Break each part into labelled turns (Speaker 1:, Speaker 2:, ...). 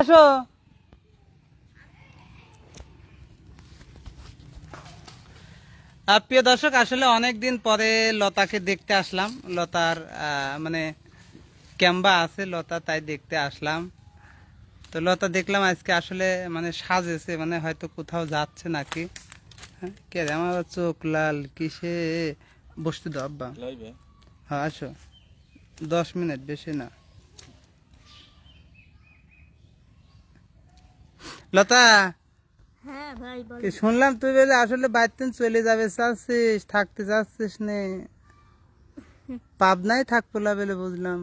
Speaker 1: আসো প্রিয় দর্শক, আসলে অনেকদিন পরে লতাকে দেখতে আসলাম। লতার মানে ক্যাম্বা আছে লতা, তাই দেখতে আসলাম। তো লতা দেখলাম আজকে আসলে মানে সাজেছে, মানে হয়তো কোথাও যাচ্ছে নাকি। হ্যাঁ, কে রে আমার চোখ লাল কিসে? বসতে দাও আব্বা। হ্যাঁ আসো, 10 মিনিট, বেশি না। লতা,
Speaker 2: হ্যাঁ ভাই বল।
Speaker 1: শুনলাম তুই বলে আসলে বাইরে চলে যাবে চাচ্ছিস, থাকতে চাচ্ছিস নে? পাবনায় থাকবো না বলে বুঝলাম।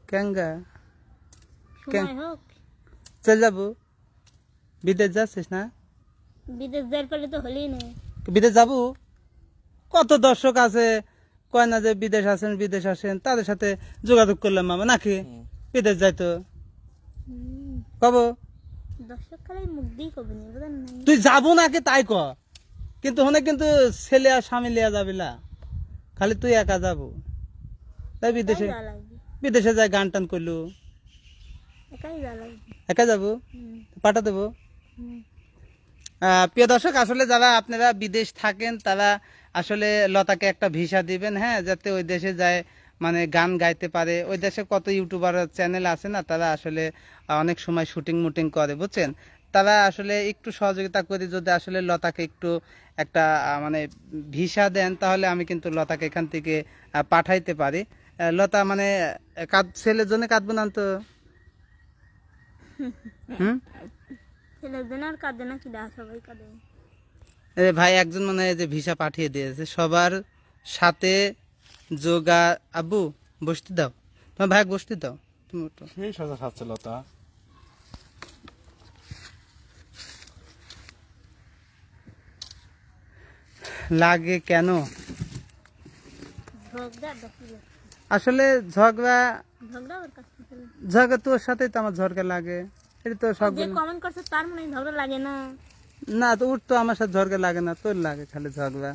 Speaker 1: কেঙ্গা
Speaker 2: সময় হোক
Speaker 1: চল যাবো? বিদেশ যাচ্ছিস না?
Speaker 2: বিদেশ যাওয়ার পরে তো হলেই না।
Speaker 1: বিদেশ যাবো? কত দর্শক আছে কয় না যে বিদেশ আসেন বিদেশ আসেন, তাদের সাথে যোগাযোগ করলাম মামা নাকি বিদেশ যাইতো কব।
Speaker 2: দর্শক খালি মুখ দিয়ে কবি নি বুঝলেন না।
Speaker 1: তুই যাবো নাকি তাই ক, কিন্তু হনে কিন্তু ছেলে আর স্বামী লিয়া যাবিলা, খালি তুই একা যাবো। তাই বিদেশে
Speaker 2: যাওয়া লাগবে,
Speaker 1: বিদেশে যাই গান টান করলু,
Speaker 2: একাই যাওয়া লাগবে।
Speaker 1: একা যাবো, পাঠা দেবো। প্রিয় দর্শক, আসলে যারা আপনারা বিদেশ থাকেন তারা আসলে লতাকে একটা ভিসা দিবেন, হ্যাঁ, যাতে ওই দেশে যায় মানে গান গাইতে পারে। ওই দেশে কত ইউটিউবার চ্যানেল আছে না, তারা আসলে অনেক সময় শুটিং মুটিং করে, বুঝছেন। তারা আসলে একটু সহযোগিতা করে যদি আসলে লতাকে একটু একটা মানে ভিসা দেন, তাহলে আমি কিন্তু লতাকে এখান থেকে পাঠাইতে পারি। লতা মানে ছেলের জন্য কাঁদবো না তো?
Speaker 2: ছেলের জন্য আর কাঁদে না, কি দা সবাই কাঁদে।
Speaker 1: ভাই একজন মানে যে ভিসা পাঠিয়ে দিয়েছে সবার সাথে যোগা। আব্বু বসতে দাও, তোমার ভাই বসতে দাও। তুমি ওঠো।
Speaker 3: সেই সাজা খাচ্ছে লতা।
Speaker 1: লাগে কেন?
Speaker 2: ঝগড়া দেখি
Speaker 1: আসলে ঝগড়া
Speaker 2: ঝগড়া ওর কাছে চলে।
Speaker 1: ঝগড়া তোর সাথেই তো আমার ঝগড়া লাগে, এটা তো সব।
Speaker 2: যে কমেন্ট করছে তার মনে হয় ঝগড়া লাগে না।
Speaker 1: না তো উঠ, তো আমার সাথে ঝগড়া লাগে না, তোর লাগে খালি ঝগড়া।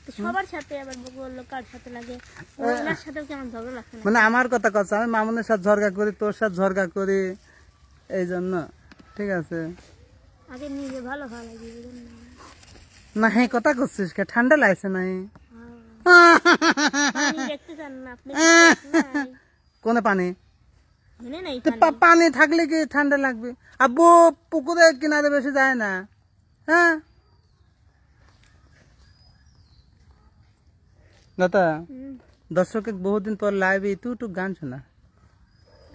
Speaker 2: তো সবার সাথে আবার বললো কার সাথে লাগে, ওনার সাথেও কি আমার ঝগড়া লাগছে না?
Speaker 1: মানে আমার কথা কথা, আমি মামুনের সাথে ঝগড়া করি, তোর সাথে ঝগড়া করি, এই জন্য। ঠিক আছে
Speaker 2: আগে নিজে ভালো ভালো লাগে বুঝলেন না।
Speaker 1: না, হ্যাঁ কথা করছিস কে? ঠান্ডা লাগছে নাই?
Speaker 2: পানি দেখতে চান না আপনি? কি দেখতে নাই?
Speaker 1: কোনে পানি?
Speaker 2: এনে নাই
Speaker 1: তো
Speaker 2: পানি।
Speaker 1: পানি থাকলে কি ঠান্ডা লাগবে? আব্বু পুকুরের কিনারে বেশি যায় না, হ্যাঁ লতা। দর্শক বহুদিন পর লাইভে তুই গান শোনা।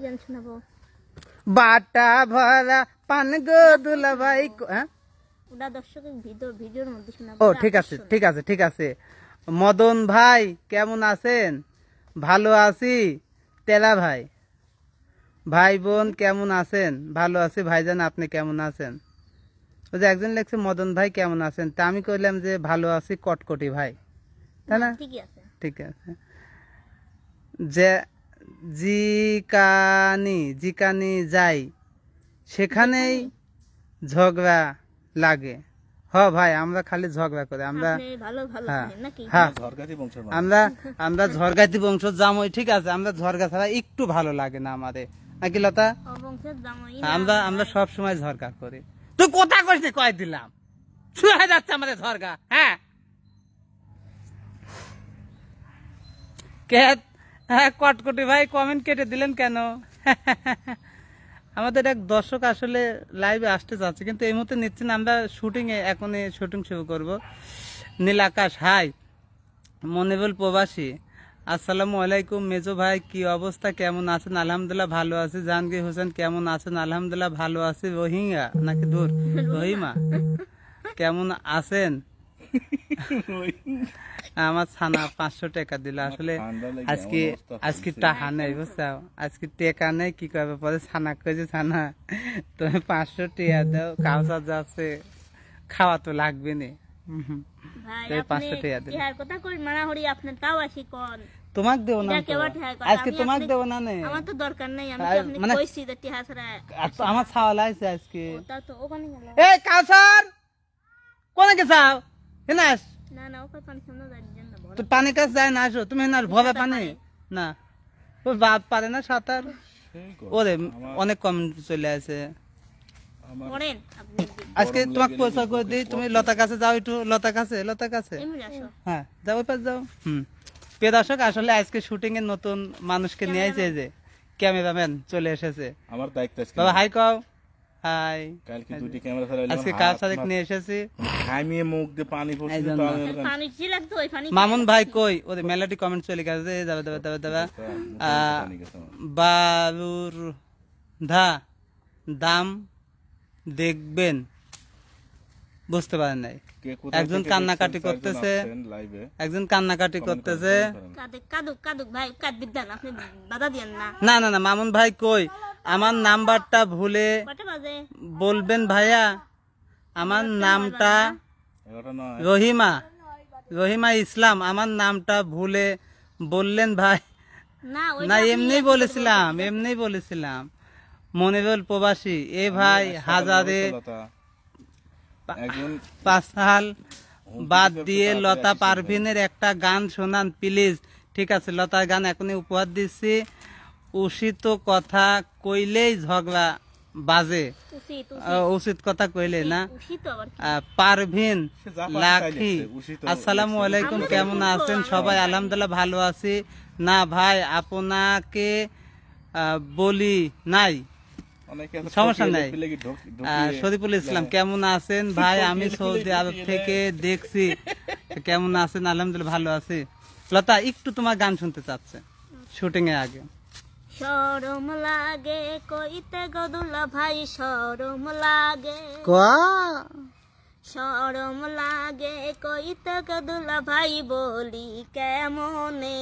Speaker 2: গান শোনাবো?
Speaker 1: বাটা ভরা পান গো দুলা ভাই। হ্যাঁ
Speaker 2: ওটা দর্শকের ভিডিওর মধ্যে শোনাবো।
Speaker 1: ও ঠিক আছে ঠিক আছে ঠিক আছে। মদন ভাই কেমন আছেন? ভালো আছি। তেলা ভাই, ভাই বোন কেমন আছেন? ভালো আছি ভাইজান, আপনি কেমন আছেন? ওই যে একজন লিখছে মদন ভাই কেমন আছেন, তা আমি কইলাম যে ভালো আছি কটকটি ভাই, তাই না?
Speaker 2: ঠিকই আছে।
Speaker 1: ঠিক আছে। যে জিকানি যাই সেখানেই ঝগড়া লাগে। হ ভাই, আমরা খালি ঝগড়া করি আমরা।
Speaker 2: আপনি ভালো ভালো
Speaker 1: হ্যাঁ
Speaker 2: থাকেন নাকি?
Speaker 1: হ্যাঁ,
Speaker 3: ঝরগাতি বংশের মানুষ।
Speaker 1: আমরা ঝরগাতি বংশ জামই, ঠিক আছে। আমরা ঝরগা ছাড়া একটু ভালো লাগে না আমাদের, নাকি লতা?
Speaker 2: অবংশের জামাই
Speaker 1: আমরা সব সময় ঝরগা করি। তুই কোথা কইছিস? কয় দিলাম ছুঁয়ে যাচ্ছে আমাদের ঝরগা। হ্যাঁ কে? হ্যাঁ কটকটি ভাই কমেন্ট কেটে দিলেন কেন? আমাদের এক দর্শক আসলে লাইভে আসতে চাচ্ছে, কিন্তু এই মুহূর্তে নিচ্ছি না, আমরা শুটিং এ এখন শুটিং শুরু করব। নীল আকাশ হাই, মনিবুল প্রবাসী আসসালামু আলাইকুম। মেজো ভাই কি অবস্থা, কেমন আছেন? আলহামদুলিল্লাহ ভালো আছি। জাহাঙ্গীর হোসেন কেমন আছেন? আলহামদুলিল্লাহ ভালো আছি। রোহিঙ্গা নাকি দূর রহিমা কেমন আছেন? আমার ছানা 500 টাকা দিল। আসলে আজকে টাকা নেই বুঝছো, আজকে টাকা নেই, কি করবে পরে ছানা কইছে ছানা তুমি 500 টাকা দাও, কাউসার যাচ্ছে, খাওয়া তো লাগবে না।
Speaker 2: ভাই আপনি ইহার কথা কই মারাহরি আপনি তাও আসি কোন
Speaker 1: তোমাক দেব না আজকে, তোমাক দেব না নে,
Speaker 2: আমার তো দরকার নাই। আমি তো আপনি কইছি যে টিহা ছাড়া
Speaker 1: আমার ছাওয়া লাইছে আজকে।
Speaker 2: ওটা তো ওখানে গেল।
Speaker 1: এই কাউসার কোনে গেছাও? হেনাস
Speaker 2: না না ওখানে পানি সামনে যাই না বড়।
Speaker 1: তো পানি কাছে যায় না, আসো তুমি। হেনার ভবে পানি না, ওর বাপ পারে না সাঁতার।
Speaker 3: সেই গরম।
Speaker 1: ওরে অনেক কমেন্ট চলে আসে।
Speaker 3: আমার
Speaker 2: পড়েন আপনি
Speaker 1: আজকে তোমাকে পরিচয় করে দিই, তুমি লতা কাছে যাও, একটু লতা কাছে
Speaker 2: এমনি আসো
Speaker 1: হ্যাঁ যাও, ওই পাশ যাও। প্রিয় দর্শক, আসলে আজকে শুটিং এর নতুন মানুষকে নিয়ে এসেছে, এই যে ক্যামেরাম্যান চলে এসেছে।
Speaker 3: আমার দায়িত্ব আজকে
Speaker 1: বাবা হাই কও, হাই।
Speaker 3: কালকে দুটি ক্যামেরা ফেলাইলাম,
Speaker 1: আজকে কার সাথে নিয়ে এসেছি?
Speaker 3: ঘামিয়ে মুখ দিয়ে পানি পড়ছে,
Speaker 1: এই
Speaker 3: তো
Speaker 1: জন্য।
Speaker 3: আমি ওখানে
Speaker 2: পানি ছিল তো ওই পানি
Speaker 1: মামুন ভাই কই? ওদের মেলাটি কমেন্ট চলে গেছে, যাবে যাবে যাবে যাবে।
Speaker 3: পানি গেছে আমার।
Speaker 1: বালুর দাম দেখবেন, বুঝতে পারেন নাই।
Speaker 3: কে কোথা
Speaker 1: একজন
Speaker 3: থেকে
Speaker 1: কান্নাকাটি
Speaker 3: দেখছেন,
Speaker 1: করতেছে,
Speaker 3: চারজন আসছেন লাইভে,
Speaker 1: একজন কান্নাকাটি করতেছে।
Speaker 2: কাদুক ভাই কাঁদবিদ দেন আপনি বাধা দিয়েন না
Speaker 1: না না না, মামুন ভাই কই? আমার নাম্বারটা ভুলে
Speaker 2: কটা বাজে
Speaker 1: বলবেন ভাইয়া, আমার নামটা
Speaker 3: 11টা নয়।
Speaker 1: রহিমা ইসলাম, আমার নামটা ভুলে বললেন ভাই।
Speaker 2: না ওই
Speaker 1: না এমনি বলেছিলাম। মনিরুল প্রবাসী, এ ভাই হাজারে
Speaker 3: লতা, একজন
Speaker 1: পাঁচাল বাদ দিয়ে লতা পারভিনের একটা গান শোনান প্লিজ। ঠিক আছে, লতার গান এখনই উপহার দিচ্ছি। উচিত কথা কইলেই ঝগড়া বাজে,
Speaker 2: উচিত
Speaker 1: উচিত কথা কইলে না।
Speaker 2: উচিত আবার কি?
Speaker 1: পারভিন
Speaker 3: সে যা পারে তাই
Speaker 1: লাখি,
Speaker 3: লিখছে, উচিত
Speaker 1: আসসালামু
Speaker 3: লিখছে।
Speaker 1: আলাইকুম, কেমন আছেন সবাই? আলহামদুলিল্লাহ ভালো আছি। না ভাই, আপনাকে বলি নাই,
Speaker 3: অনেকে আছে
Speaker 1: সমস্যা
Speaker 3: ঠকিয়ে
Speaker 1: নাই।
Speaker 3: লেপি লেগি ঢুকিয়ে
Speaker 1: শরীফুল ইসলাম, কেমন আছেন ভাই? আমি সৌদি আরব থেকে দেখছি, কেমন আছেন? আলহামদুলিল্লাহ ভালো আছি। লতা একটু তোমার গান শুনতে চাচ্ছে শুটিং এর আগে।
Speaker 2: শরম লাগে কইতে গদুলা ভাই, শরম লাগে শরম লাগে কইতে গদুলা ভাই, বলি কেমনে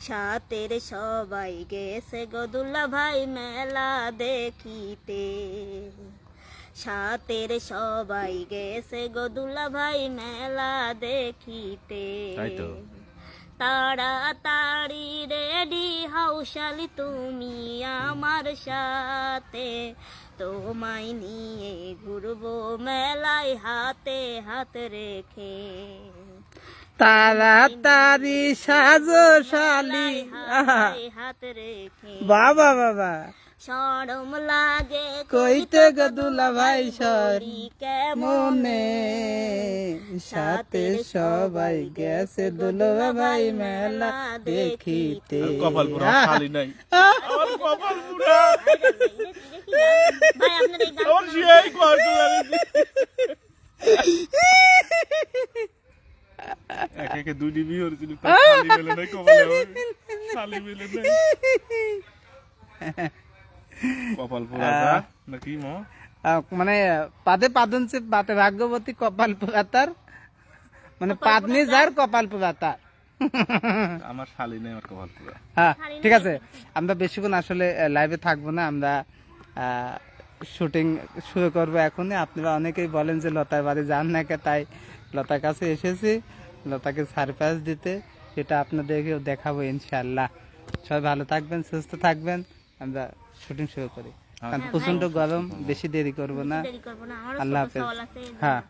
Speaker 2: সাতের সবাই গেছে গদুলা ভাই মেলা দেখিতে, সাতের সবাই গেছে গদুলা ভাই মেলা দেখিতে।
Speaker 3: তাই তো।
Speaker 2: তাড়াতাড়ি রেডি হাউশালি তুমি আমার সাথে, তোমায় নিয়ে ঘুরবো মেলায় হাতে হাত রেখে,
Speaker 1: তাড়াতাড়ি সাজো শালি,
Speaker 2: হাতে হাত রেখে।
Speaker 1: বাবা বাবা
Speaker 2: শরম লাগে
Speaker 1: কইতে গদুলা ভাই
Speaker 2: বলি কেমনে
Speaker 1: সাথে সবাই গেছে দুলা ভাই মেলা দেখিতে।
Speaker 3: কপাল পুরা খালি নাই, আমার কপাল পুরা
Speaker 2: ভাই আপনার এই গান
Speaker 3: আমার সেই কষ্ট লাগে। একে দুই ডিবি হয়েছিল, খালি মেলে নাই কপালে, খালি মেলে নাই কপাল পুরা নাকি মো।
Speaker 1: মানে পাদে পাদনছে বাতে ভাগ্যবতী কপাল পুরাতার, মানে পাদনি যার কপাল পুরাতার।
Speaker 3: আমার শালি নেই, আমার কপাল পুরা।
Speaker 1: হ্যাঁ ঠিক আছে, আমরা বেশিক্ষণ আসলে লাইভে থাকবো না, আমরা শুটিং শুরু করবো এখনই। আপনারা অনেকেই বলেন যে লতার বাড়ি যান না কে, তাই লতার কাছে এসেছি লতাকে সারপ্রাইজ দিতে, সেটা আপনাদেরকেও দেখাবো ইনশাআল্লাহ। সবাই ভালো থাকবেন, সুস্থ থাকবেন, আমরা শুটিং শুরু করি। কারণ প্রচন্ড গরম, বেশি দেরি করবো না।
Speaker 2: দেরি করবো না, আমারও
Speaker 1: আল্লাহ
Speaker 2: ছোট
Speaker 1: হাফেজ।
Speaker 2: সওয়াল আছে।
Speaker 1: হ্যাঁ।